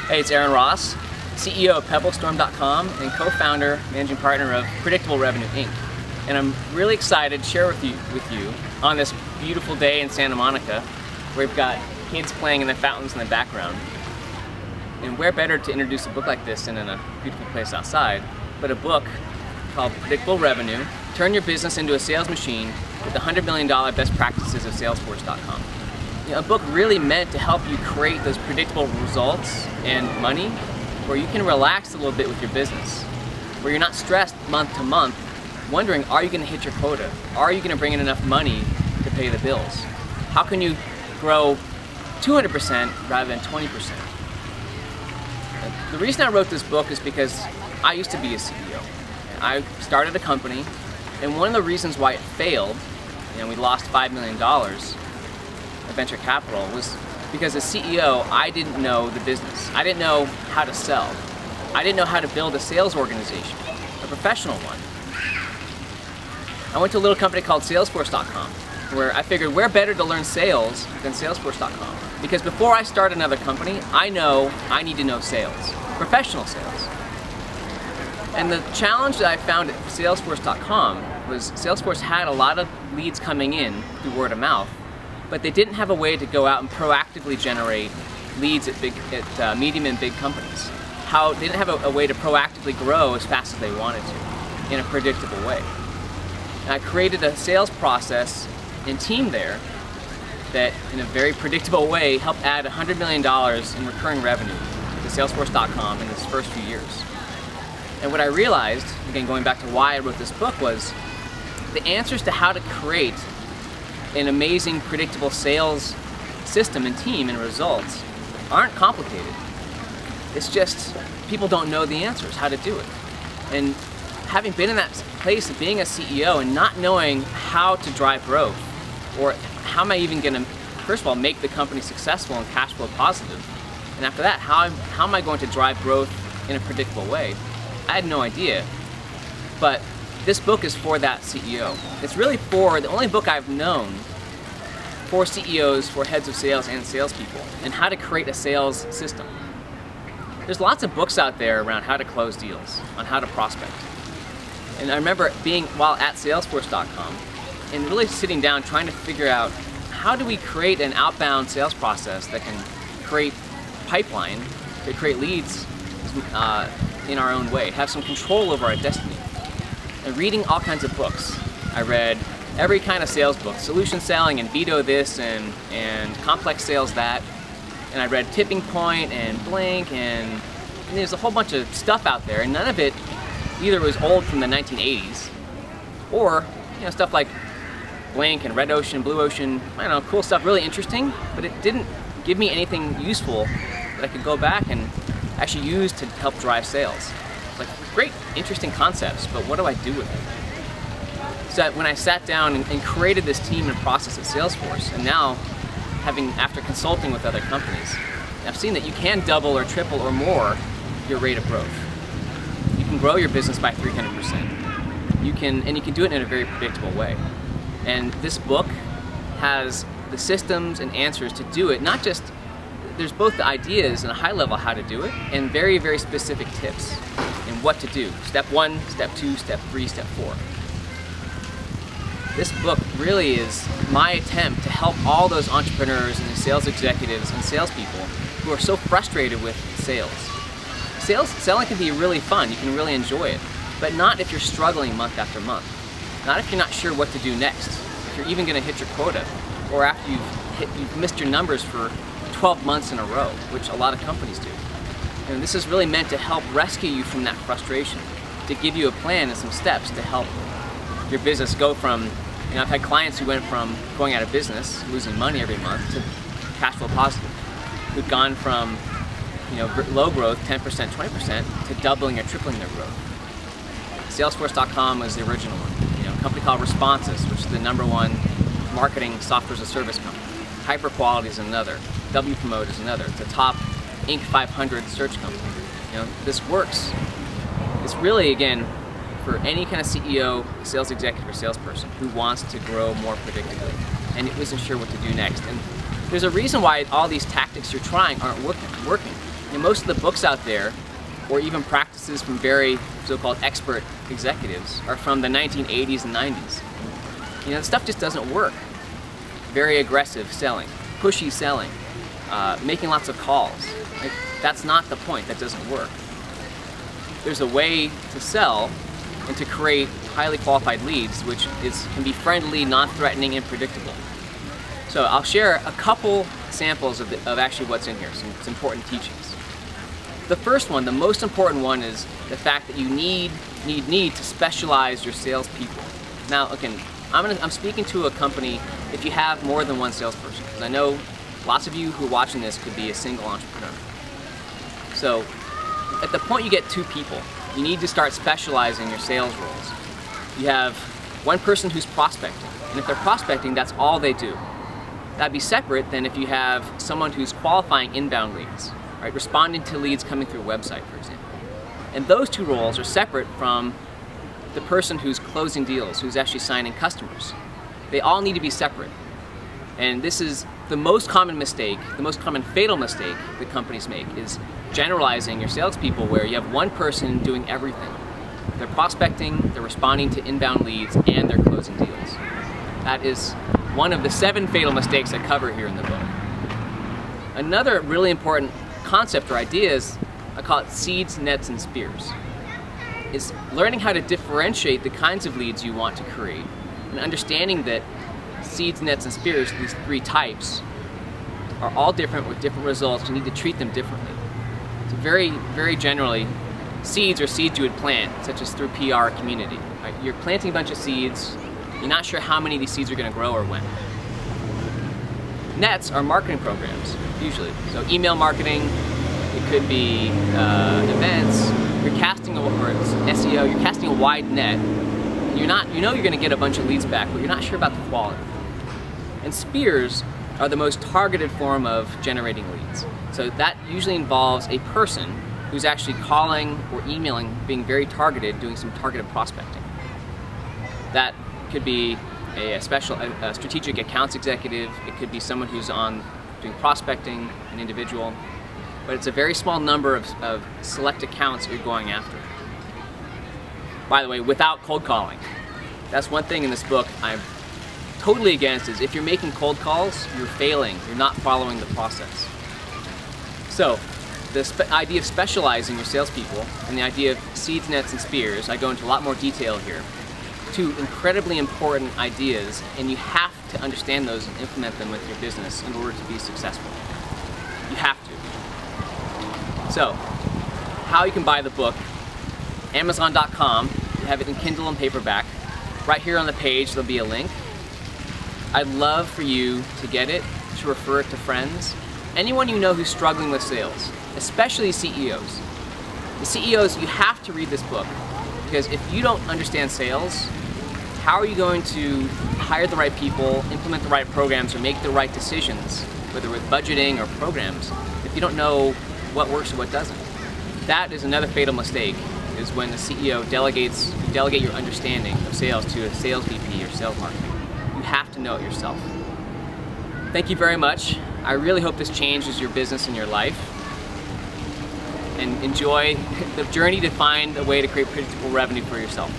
Hey, it's Aaron Ross, CEO of PebbleStorm.com and co-founder, managing partner of Predictable Revenue, Inc. And I'm really excited to share with you on this beautiful day in Santa Monica, where we've got kids playing in the fountains in the background. And where better to introduce a book like this than in a beautiful place outside, but a book called Predictable Revenue, Turn Your Business into a Sales Machine with the $100 Million Best Practices of Salesforce.com. You know, a book really meant to help you create those predictable results and money where you can relax a little bit with your business, where you're not stressed month to month, wondering, are you going to hit your quota? Are you going to bring in enough money to pay the bills? How can you grow 200% rather than 20%? The reason I wrote this book is because I used to be a CEO. I started a company, and one of the reasons why it failed, and we lost $5 million of venture capital, was because as CEO, I didn't know the business. I didn't know how to sell. I didn't know how to build a sales organization, a professional one. I went to a little company called Salesforce.com, where I figured where better to learn sales than Salesforce.com. Because before I start another company, I know I need to know sales, professional sales. And the challenge that I found at Salesforce.com was Salesforce had a lot of leads coming in through word of mouth, but they didn't have a way to go out and proactively generate leads at medium and big companies. They didn't have a way to proactively grow as fast as they wanted to in a predictable way. And I created a sales process and team there that, in a very predictable way, helped add $100 million in recurring revenue to Salesforce.com in its first few years. And what I realized, again going back to why I wrote this book, was the answers to how to create an amazing predictable sales system and team and results aren't complicated. It's just people don't know the answers, how to do it. And having been in that place of being a CEO and not knowing how to drive growth, or how am I even going to, first of all, make the company successful and cash flow positive, and after that, how am I going to drive growth in a predictable way? I had no idea. But this book is for that CEO. It's really the only book I've known for CEOs, for heads of sales and salespeople, and how to create a sales system. There's lots of books out there around how to close deals, on how to prospect. And I remember while at Salesforce.com, and really sitting down trying to figure out how do we create an outbound sales process that can create pipeline, to create leads in our own way, have some control over our destiny. And reading all kinds of books. I read every kind of sales book, solution selling and veto this and complex sales that. And I read Tipping Point and Blink, and there's a whole bunch of stuff out there, and none of it either was old from the 1980s or stuff like Blink and Red Ocean, Blue Ocean, I don't know, cool stuff, really interesting, but it didn't give me anything useful that I could go back and actually use to help drive sales. Like, great, interesting concepts, but what do I do with it? So when I sat down and created this team and process at Salesforce, and now after consulting with other companies, I've seen that you can double or triple or more your rate of growth. You can grow your business by 300%. You can do it in a very predictable way. And this book has the systems and answers to do it, not just, there's both the ideas and a high level how to do it, and very, very specific tips in what to do. Step 1, step 2, step 3, step 4. This book really is my attempt to help all those entrepreneurs and sales executives and salespeople who are so frustrated with sales. Selling can be really fun, you can really enjoy it, but not if you're struggling month after month. Not if you're not sure what to do next, if you're even going to hit your quota, or after you've missed your numbers for 12 months in a row, which a lot of companies do. And this is really meant to help rescue you from that frustration, to give you a plan and some steps to help your business go from, I've had clients who went from going out of business, losing money every month, to cash flow positive, who've gone from low growth, 10%, 20%, to doubling or tripling their growth. Salesforce.com was the original one. A company called Responses, which is the #1 marketing software as a service company. HyperQuality is another. WPromote is another. It's a top Inc. 500 search company. This works. It's really, again, for any kind of CEO, sales executive, or salesperson who wants to grow more predictably and isn't sure what to do next. And there's a reason why all these tactics you're trying aren't working. most of the books out there, or even practices from very so-called expert executives, are from the 1980s and 90s. The stuff just doesn't work. Very aggressive selling, pushy selling, making lots of calls. That's not the point. That doesn't work. There's a way to sell and to create highly qualified leads, which can be friendly, non-threatening, and predictable. So I'll share a couple samples of actually what's in here, some important teachings. The first one, the most important one, is the fact that you need to specialize your salespeople. Now, again, I'm speaking to a company if you have more than one salesperson, because I know lots of you who are watching this could be a single entrepreneur. So at the point you get 2 people, you need to start specializing your sales roles. You have one person who's prospecting, and if they're prospecting, that's all they do. That'd be separate than if you have someone who's qualifying inbound leads, right? Responding to leads coming through a website, for example. And those 2 roles are separate from the person who's closing deals, who's actually signing customers. They all need to be separate. And this is the most common mistake, the most common fatal mistake that companies make, is generalizing your salespeople where you have one person doing everything. They're prospecting, they're responding to inbound leads, and they're closing deals. That is one of the 7 fatal mistakes I cover here in the book. Another really important concept or idea is, I call it seeds, nets, and spears. Is learning how to differentiate the kinds of leads you want to create, and understanding that seeds, nets, and spears, these 3 types, are all different with different results. You need to treat them differently. So very generally, seeds are seeds you would plant, such as through PR or community. Right? You're planting a bunch of seeds, you're not sure how many of these seeds are going to grow or when. Nets are marketing programs, usually. So email marketing, it could be events, you're casting SEO, you're casting a wide net. You know you're going to get a bunch of leads back, but you're not sure about the quality. And spears are the most targeted form of generating leads. So that usually involves a person who's actually calling or emailing, being very targeted, doing some targeted prospecting. That could be a strategic accounts executive, it could be someone who's doing prospecting, an individual, but it's a very small number of select accounts you're going after. By the way, without cold calling. That's one thing in this book I'm totally against, is if you're making cold calls, you're failing, you're not following the process. So, the idea of specializing your salespeople and the idea of seeds, nets, and spears, I go into a lot more detail here. 2 incredibly important ideas, and you have to understand those and implement them with your business in order to be successful. You have to. So, how you can buy the book: Amazon.com, you have it in Kindle and paperback. Right here on the page there'll be a link. I'd love for you to get it, to refer it to friends, anyone you know who's struggling with sales, especially CEOs. The CEOs, you have to read this book, because if you don't understand sales, how are you going to hire the right people, implement the right programs, or make the right decisions, whether with budgeting or programs, if you don't know what works or what doesn't? That is another fatal mistake, is when the CEO delegate your understanding of sales to a sales VP or sales marketing. You have to know it yourself. Thank you very much. I really hope this changes your business and your life. And enjoy the journey to find a way to create predictable revenue for yourself.